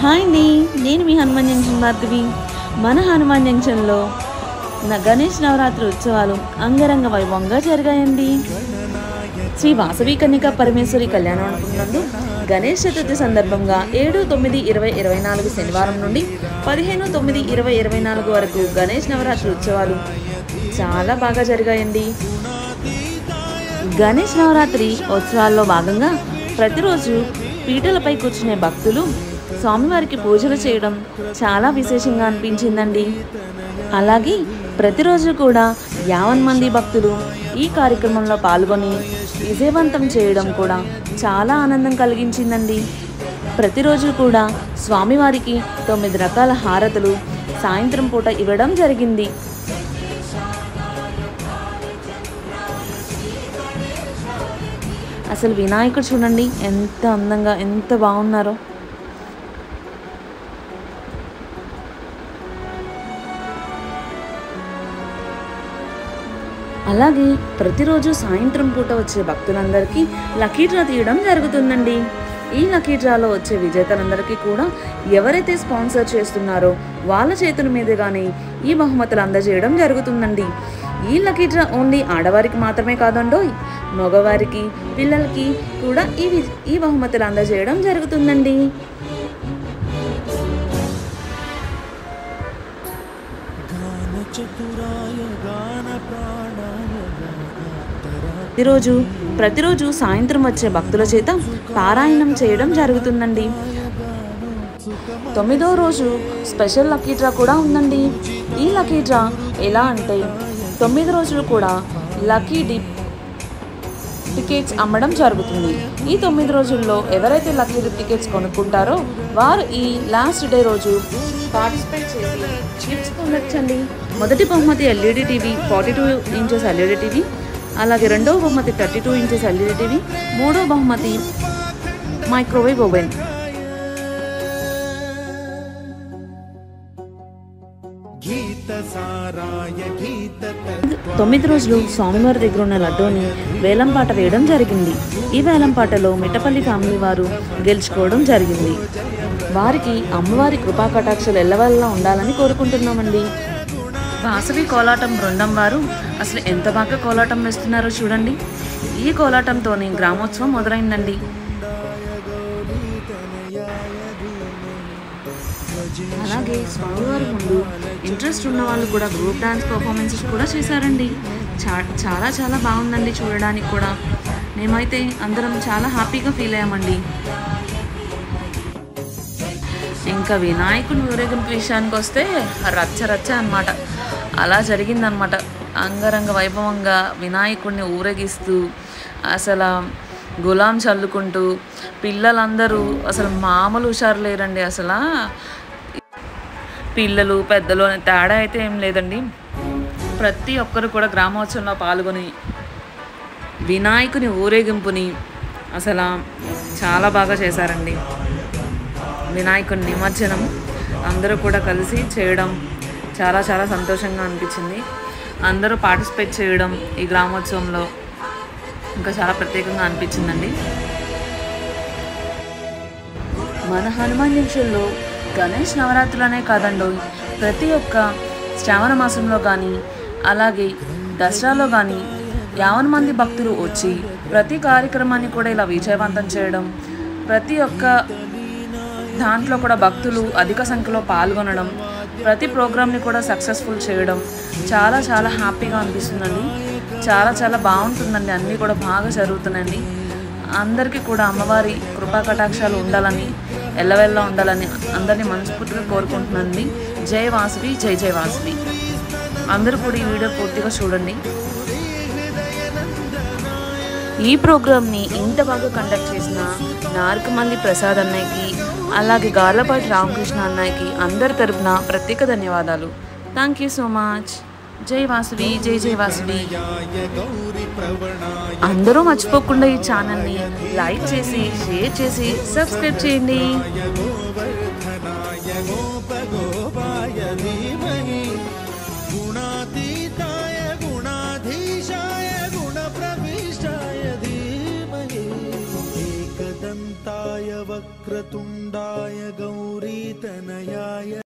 Hi అండి, నేను మీ Hanuman junction Bhargavi. మన హనుమాన్ జంక్షన్లో గణేష్ నవరాత్రి ఉత్సవాలు అంగరంగ వైభవంగా జరిగాయండి. శ్రీ వాసవి కన్యకా పరమేశ్వరి కళ్యాణ మండపం నందు గణేష్ చతుర్థి సందర్భంగా 7/9/2024 శనివారం నుండి 15/9/2024 వరకు గణేష్ నవరాత్రి ఉత్సవాలు చాలా బాగా జరిగాయండి. గణేష్ నవరాత్రి ఉత్సవాల్లో భాగంగా ప్రతిరోజు పీటలపై కూర్చునే భక్తులు స్వామివారికి పూజలు చేయడం చాలా విశేషంగా అనిపించిందండి. అలాగే ప్రతిరోజు కూడా 50 మంది భక్తులు ఈ కార్యక్రమంలో పాల్గొని విజయవంతం చేయడం కూడా చాలా ఆనందం కలిగించిందండి. ప్రతిరోజు కూడా స్వామివారికి 9 రకాల హారతులు సాయంత్రం పూట ఇవ్వడం జరిగింది. అసలు వినాయకుడు చూడండి ఎంత అందంగా ఎంత బాగున్నారో. అలాగే ప్రతిరోజు సాయంత్రం పూట వచ్చే భక్తులందరికీ లక్కీ డ్రా తీయడం జరుగుతుందండి. ఈ లక్కీ డ్రాలో వచ్చే విజేతలందరికీ కూడా ఎవరైతే స్పాన్సర్ చేస్తున్నారో వాళ్ళ చేతుల మీదుగానే ఈ బహుమతులు అందజేయడం జరుగుతుందండి. ఈ లక్కీ డ్రా ఓన్లీ ఆడవారికి మాత్రమే కాదండోయ్, మగవారికి పిల్లలకి కూడా ఈ బహుమతులు అందజేయడం జరుగుతుందండి. ప్రతిరోజు సాయంత్రం వచ్చే భక్తుల చేత పారాయణం చేయడం జరుగుతుందండి. 9వ రోజు స్పెషల్ లక్కీ డ్రా కూడా ఉందండి. ఈ లక్కీ డ్రా ఎలా అంటే 9 రోజులు కూడా లక్కీ డిప్ టికెట్స్ అమ్మడం జరుగుతుంది. ఈ 9 రోజుల్లో ఎవరైతే లక్కీ డిప్ టికెట్స్ కొనుక్కుంటారో వారు ఈ లాస్ట్ డే రోజు పార్టిసిపేట్ చేసి గిఫ్ట్స్ పొందొచ్చండి. మొదటి బహుమతి LED TV 42 inches LED TV, అలాగే రెండవ బహుమతి 32 ఇంచెస్ ఎల్ఈడి టీవీ, మూడవ బహుమతి మైక్రోవేవ్ ఓవెన్. 9 రోజులు స్వామివారి దగ్గర ఉన్న లడ్డూని వేలంపాట వేయడం జరిగింది. ఈ వేలంపాటలో మిట్టపల్లి ఫ్యామిలీ వారు గెలుచుకోవడం జరిగింది. వారికి అమ్మవారి కృపా కటాక్షలు ఎల్లవల్లా ఉండాలని కోరుకుంటున్నామండి. వాసవి కోలాటం బృందం వారు అసలు ఎంత బాగా కోలాటం వేస్తున్నారో చూడండి. ఈ కోలాటంతోనే గ్రామోత్సవం మొదలైందండి. అలాగే స్వామివారి ముందు ఇంట్రెస్ట్ ఉన్న వాళ్ళు కూడా గ్రూప్ డాన్స్ పర్ఫార్మెన్సెస్ కూడా చేశారండి. చాలా చాలా బాగుందండి చూడడానికి కూడా. మేమైతే అందరం చాలా హ్యాపీగా ఫీల్ అయ్యామండి. ఇంకా వినాయకుని ఊరేగింపు విషయానికి వస్తే రచ్చ రచ్చ అన్నమాట. అలా జరిగిందనమాట. అంగరంగ వైభవంగా వినాయకుడిని ఊరేగిస్తూ అసలు గులాం చల్లుకుంటూ పిల్లలందరూ అసలు మామూలు హుషారు లేరండి. అసలు పిల్లలు పెద్దలు అనే తేడా అయితే ఏం లేదండి. ప్రతి ఒక్కరు కూడా గ్రామోత్సవంలో పాల్గొని వినాయకుని ఊరేగింపుని అసలు చాలా బాగా చేశారండి. వినాయకుని నిమజ్జనం అందరూ కూడా కలిసి చేయడం చాలా చాలా సంతోషంగా అనిపించింది. అందరూ పార్టిసిపేట్ చేయడం ఈ గ్రామోత్సవంలో ఇంకా చాలా ప్రత్యేకంగా అనిపించిందండి. మన హనుమాన్ జంక్షన్లో గణేష్ నవరాత్రులనే కాదండో, ప్రతి ఒక్క శ్రావణ మాసంలో కానీ అలాగే దసరాలో కానీ 50 మంది భక్తులు వచ్చి ప్రతి కార్యక్రమాన్ని కూడా ఇలా విజయవంతం చేయడం, ప్రతి ఒక్క దాంట్లో కూడా భక్తులు అధిక సంఖ్యలో పాల్గొనడం, ప్రతి ప్రోగ్రామ్ని కూడా సక్సెస్ఫుల్ చేయడం చాలా చాలా హ్యాపీగా అనిపిస్తుందండి. చాలా చాలా బాగుంటుందండి. అన్నీ కూడా బాగా జరుగుతున్నాయండి. అందరికీ కూడా అమ్మవారి కృపా కటాక్షాలు ఉండాలని, ఎల్లవెల్లా ఉండాలని అందరినీ మనస్ఫూర్తిగా కోరుకుంటున్నానండి. జై వాసవి, జై జై వాసవి. అందరూ కూడా ఈ వీడియో పూర్తిగా చూడండి. ఈ ప్రోగ్రామ్ని ఇంత బాగా కండక్ట్ చేసిన నార్కమల్లి ప్రసాద్ అన్నయ్యకి అలాగే గార్లపాటి రామకృష్ణ అన్నయ్యకి అందరి తరపున ప్రత్యేక ధన్యవాదాలు. Thank you so much. జై వాసవి, జై జై వాసవి. అందరూ మర్చిపోకుండా ఈ ఛానల్ని లైక్ చేసి షేర్ చేసి సబ్స్క్రైబ్ చేయండి. वक्रतुंडाय गौरी तनयाय